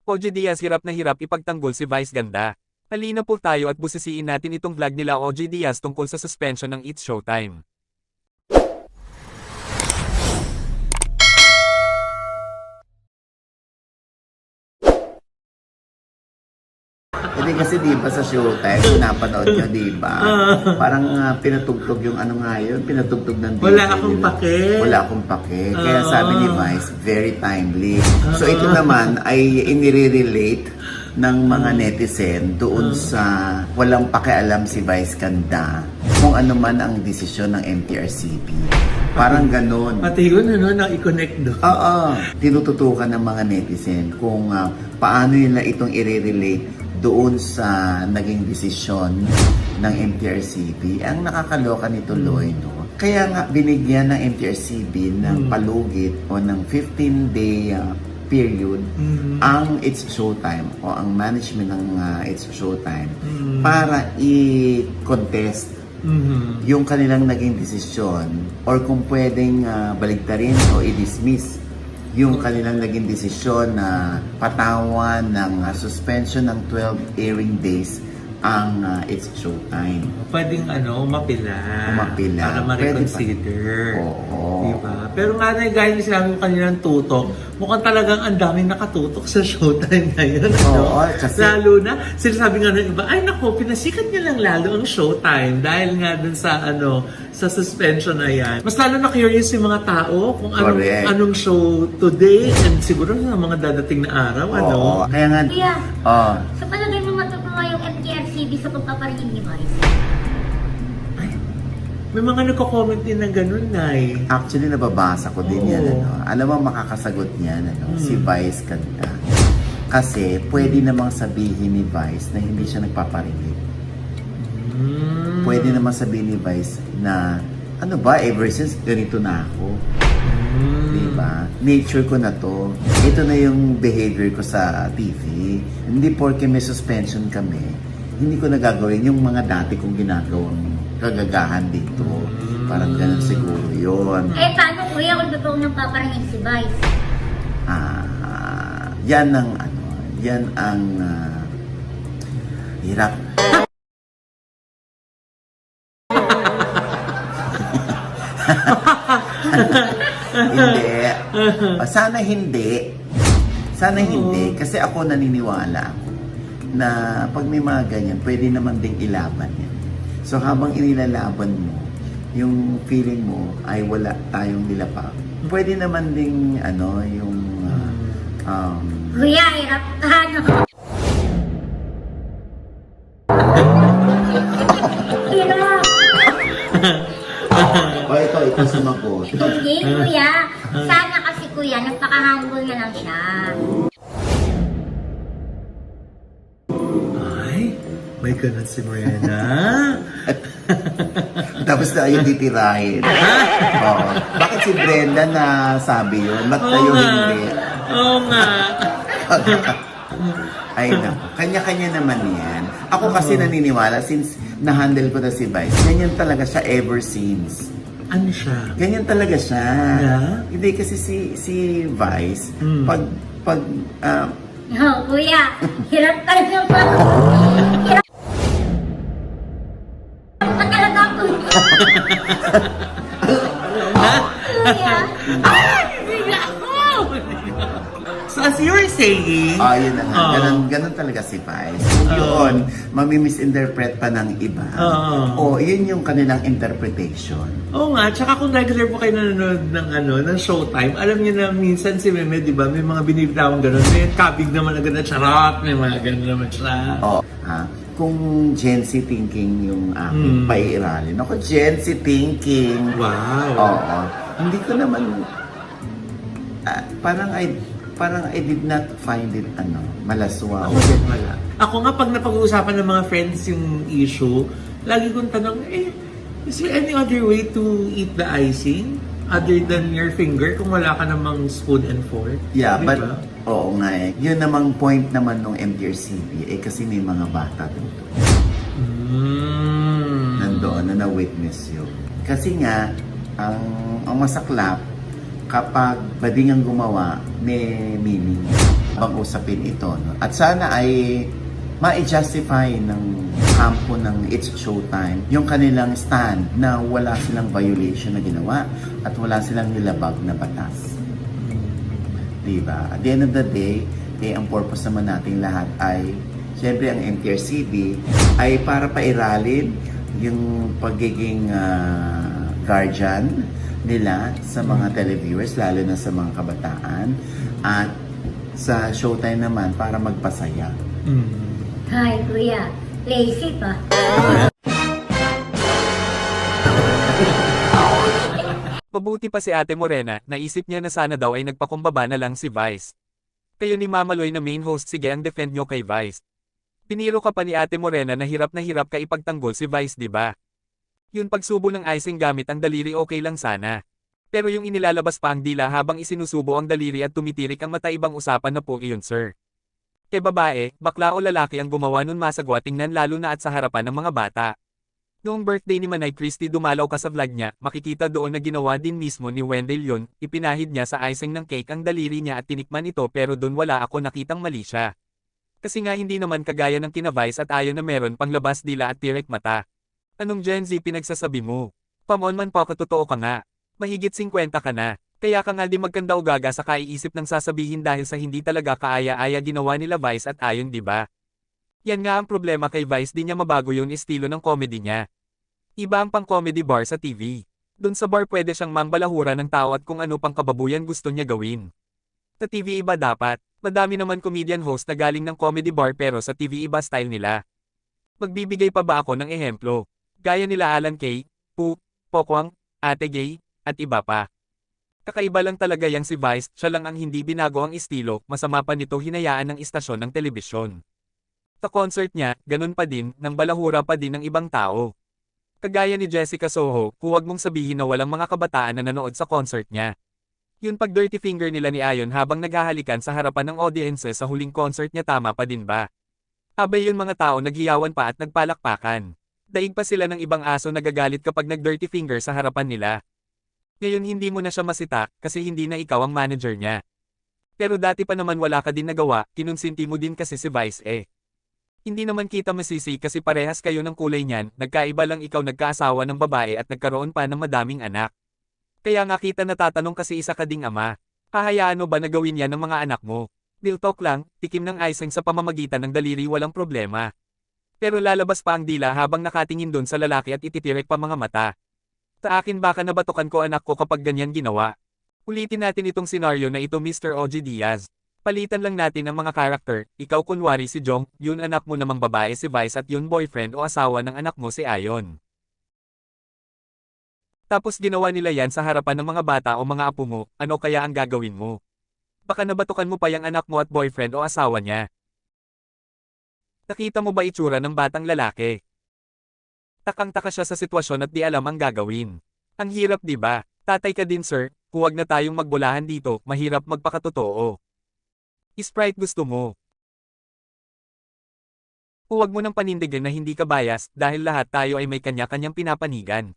Oji Diaz hirap na hirap ipagtanggol si Vice Ganda. Halina po tayo at busisiin natin itong vlog nila Oji Diaz tungkol sa suspension ng It's Showtime. Hindi kasi di ba sa Showtime, pinapanood nyo di ba? Parang pinatugtog yung ano nga yun, pinatugtog ng DJ. Wala akong pake. Wala akong pake. Kaya sabi ni Vice, very timely. So ito naman ay inire-relate ng mga netizen doon sa walang pakialam si Vice Ganda kung ano man ang desisyon ng MTRCB. Parang ganun. Pati yun, na-i-connect doon. Oo. Tinututukan ng mga netizen kung paano nila itong i-relate doon sa naging desisyon ng MTRCB. Ang nakakaloka nito, Lloyd, no? Kaya nga binigyan ng MTRCB ng palugit o ng 15-day period ang It's Showtime o ang management ng It's Showtime para i-contest yung kanilang naging desisyon or kung pwedeng baligtarin o i-dismiss yung kanilang naging desisyon na patawan ng suspension ng 12 airing days ang It's Showtime. Pwedeng umapila. Umapila. Para ma-reconsider. Oo. Diba? Pero nga na, gaya na sinabi mo kanilang tutok, mukhang talagang ang daming nakatutok sa Showtime na yun. Oo, kasi lalo na, sinasabi nga ng iba, ay naku, pinasikat niya lang lalo ang Showtime dahil nga dun sa sa suspension na yan. Mas lalo na curious yung mga tao kung anong show today and siguro sa mga dadating na araw. Oo. Kaya nga, Kuya, sa palagay mo matutuwa yung MTRCB sa pagpaparingin ni Vice? May mga nagko-comment din ng ganun, Nay. actually nababasa ko din yan. Oo. Alam mo makakasagot niyan, si Vice Ganda. Kasi pwede namang sabihin ni Vice na hindi siya nagpaparingin. Pwede namang sabihin ni Vice na ano ba, ever since ganito na ako. Diba? Nature ko na to. Ito na yung behavior ko sa TV. Hindi porke may suspension kami, hindi ko nagagawin yung mga dati kong ginagawang kagagahan dito. Parang ganun siguro yun. Paano kuya kung totoong nang paparingin si Vice? Yan ang hirap. Hindi. Sana hindi. Sana hindi. Kasi ako naniniwala ako na pag may mga ganyan, pwede naman ding ilaban yan. So habang inilalaban mo, yung feeling mo ay wala tayong nilapak. Pwede naman ding yung Kuya, hirap ka, no? Hirap. ito sumagot. Hindi, kuya. Sana kasi kuya, nagpaka-humble na lang siya. Ay, may ganun si Morena. Tapos na ayaw titirahin. Oo. Bakit si Brenda na sabi yun? Ba't tayo hindi? Oo nga. Ay naku, kanya-kanya naman yan. Ako kasi naniniwala since na-handle ko na si Vice, ganyan talaga siya ever since. Ano siya? Ganyan talaga siya. Yeah? Hindi kasi si Vice, pag Kuya, hirap talaga pa. Hirap pa talaga ako. Kuya. So as you were saying, yun na nga. Ganun talaga si Vice. Yun, mami-misinterpret pa ng iba. Yun yung kanilang interpretation. oo nga, tsaka kung regular po kayo nanonood ng Showtime, alam niyo na minsan si Meme, di ba, may mga binibitawang gano'n, may kabig naman agad na charot, may mga gano'n naman siya. Kung Gen Z thinking yung aking paiiralin. Ako, Gen Z thinking. Wow. Oo. Hindi ko naman, parang I did not find it, malaswa. Ako din wala. Ako nga, pag napag-uusapan ng mga friends yung issue, lagi kong tanong, is there any other way to eat the icing? Other than your finger, kung wala ka namang spoon and fork? Yeah, Di but, ba? oo nga Yun namang point naman ng MTRCB, kasi may mga bata dito. Nandoon na na-witness yun. Kasi nga, ang masaklap, kapag bading ang gumawa, may meaning. bang usapin ito. No? At sana ay ma-justify ng kampo ng It's Showtime yung kanilang stand na wala silang violation na ginawa at wala silang nilabag na batas. Diba? At the end of the day, ang purpose naman nating lahat ay, syempre ang MTRCB ay para pairalin yung pagiging guardian nila sa mga televiewers, lalo na sa mga kabataan, at sa Showtime naman para magpasaya. Hi, kuya. Lazy pa. Mabuti pa si Ate Morena, naisip niya na sana daw ay nagpakumbaba na lang si Vice. Kayo ni Mama Loy na main host, sige ang defend nyo kay Vice. Piniro ka pa ni Ate Morena na hirap ka ipagtanggol si Vice, di ba? Yung pagsubo ng icing gamit ang daliri okay lang sana. Pero yung inilalabas pa ang dila habang isinusubo ang daliri at tumitirik ang mata, ibang usapan na po iyon, sir. Kay babae, bakla o lalaki ang gumawa nun, masagwa tingnan lalo na at sa harapan ng mga bata. Noong birthday ni Manay Christie, dumalaw ka sa vlog niya, makikita doon na ginawa din mismo ni Wendell yun, ipinahid niya sa icing ng cake ang daliri niya at tinikman ito, pero doon wala ako nakitang mali siya. Kasi nga hindi naman kagaya ng kina Vice at Ayon na meron pang labas dila at tirek mata. Anong Gen Z pinagsasabi mo? Pamon man pa, katotoo ka nga. Mahigit 50 ka na. Kaya ka nga di magkanda o gaga sa kaiisip ng sasabihin dahil sa hindi talaga kaaya-aya ginawa nila Vice at Ayon, di ba? Yan nga ang problema kay Vice, di niya mabago yung estilo ng comedy niya. Iba ang pang-comedy bar sa TV. Doon sa bar pwede siyang mambalahura ng tao at kung ano pang kababuyan gusto niya gawin. Sa TV iba dapat. Madami naman comedian host na galing ng comedy bar pero sa TV iba style nila. Magbibigay pa ba ako ng ehemplo? Gaya nila Alan Kay, Pu, Pokwang, Ate Gay, at iba pa. Kakaiba lang talaga yang si Vice, siya lang ang hindi binago ang estilo, masama pa nito hinayaan ng istasyon ng telebisyon. Sa concert niya, ganun pa din, nang balahura pa din ng ibang tao. Kagaya ni Jessica Soho, huwag mong sabihin na walang mga kabataan na nanood sa concert niya. Yun pag dirty finger nila ni Ayon habang naghahalikan sa harapan ng audiences sa huling concert niya, tama pa din ba? Abay yun, mga tao naghiyawan pa at nagpalakpakan. Daig pa sila ng ibang aso nagagalit kapag nag-dirty finger sa harapan nila. Ngayon hindi mo na siya masita, kasi hindi na ikaw ang manager niya. Pero dati pa naman wala ka din nagawa, kinonsinti mo din kasi si Vice eh. Hindi naman kita masisi kasi parehas kayo ng kulay niyan, nagkaiba lang ikaw nagkaasawa ng babae at nagkaroon pa ng madaming anak. Kaya nga kita natatanong kasi isa ka ding ama. Hahayaan mo ba na gawin yan ng mga anak mo? Real talk lang, tikim ng icing sa pamamagitan ng daliri walang problema. Pero lalabas pa ang dila habang nakatingin doon sa lalaki at ititirek pa mga mata. Sa akin baka nabatukan ko anak ko kapag ganyan ginawa. Ulitin natin itong senaryo na ito, Mr. OG Diaz. Palitan lang natin ang mga karakter, ikaw kunwari si Jong, yun anak mo namang babae si Vice at yun boyfriend o asawa ng anak mo si Ayon. Tapos ginawa nila yan sa harapan ng mga bata o mga apo mo, ano kaya ang gagawin mo? Baka nabatukan mo pa yung anak mo at boyfriend o asawa niya. Nakita mo ba itsura ng batang lalaki? Takang-taka siya sa sitwasyon at di alam ang gagawin. Ang hirap, di ba? Tatay ka din, sir, huwag na tayong magbulahan dito, mahirap magpakatotoo. Sprite, gusto mo. Huwag mo nang panindigan na hindi ka bias dahil lahat tayo ay may kanya-kanyang pinapanigan.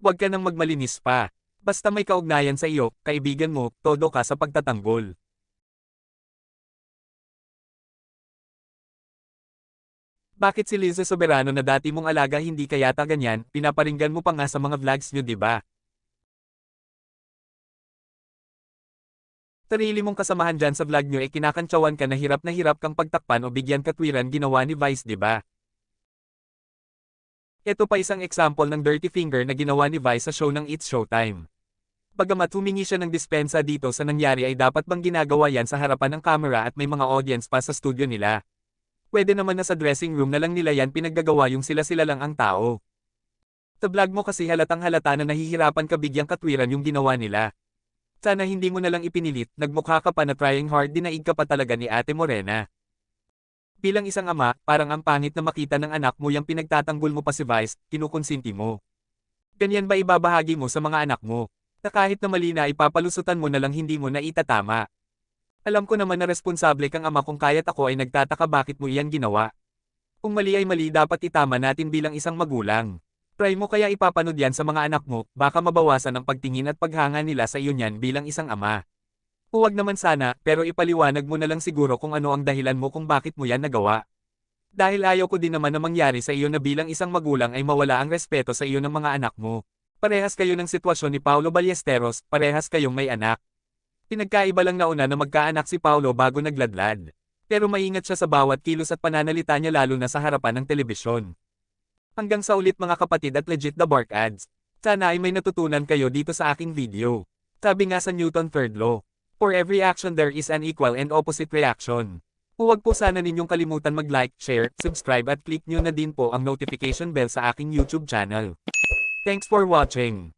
Huwag ka nang magmalinis pa. Basta may kaugnayan sa iyo, kaibigan mo, todo ka sa pagtatanggol. Bakit si Liza Soberano na dati mong alaga hindi ka yata ganyan, pinaparinggan mo pa nga sa mga vlogs nyo, di ba? Sarili mong kasamahan dyan sa vlog nyo kinakantsawan ka na hirap kang pagtakpan o bigyan katwiran ginawa ni Vice, di ba? Ito pa isang example ng dirty finger na ginawa ni Vice sa show ng It's Showtime. Bagamat humingi siya ng dispensa dito sa nangyari, ay dapat bang ginagawa yan sa harapan ng camera at may mga audience pa sa studio nila? Pwede naman na sa dressing room na lang nila yan pinaggagawa yung sila-sila lang ang tao. Sa vlog mo kasi halatang halata na nahihirapan ka bigyang katwiran yung ginawa nila. Sana hindi mo na lang ipinilit, nagmukha ka pa na trying hard, dinaig ka pa talaga ni Ate Morena. Bilang isang ama, parang ang pangit na makita ng anak mo yung pinagtatanggol mo pa si Vice, kinukonsinti mo. Ganyan ba ibabahagi mo sa mga anak mo? Na kahit na mali na ipapalusutan mo na lang hindi mo na itatama. Alam ko naman na responsable kang ama, kung kaya't ako ay nagtataka bakit mo iyan ginawa. Kung mali ay mali, dapat itama natin bilang isang magulang. Try mo kaya ipapanood yan sa mga anak mo, baka mabawasan ang pagtingin at paghanga nila sa iyo niyan bilang isang ama. Huwag naman sana, pero ipaliwanag mo na lang siguro kung ano ang dahilan mo kung bakit mo yan nagawa. Dahil ayaw ko din naman na mangyari sa iyo na bilang isang magulang ay mawala ang respeto sa iyo ng mga anak mo. Parehas kayo ng sitwasyon ni Paulo Ballesteros, parehas kayong may anak. Pinagkaiba lang nauna na magkaanak si Paulo bago nagladlad. Pero maingat siya sa bawat kilos at pananalita niya lalo na sa harapan ng telebisyon. Hanggang sa ulit mga kapatid at legit the Bark Ads. Sana ay may natutunan kayo dito sa aking video. Sabi nga sa Newton third law, for every action there is an equal and opposite reaction. Huwag po sana ninyong kalimutan mag-like, share, subscribe at click nyo na din po ang notification bell sa aking YouTube channel. Thanks for watching.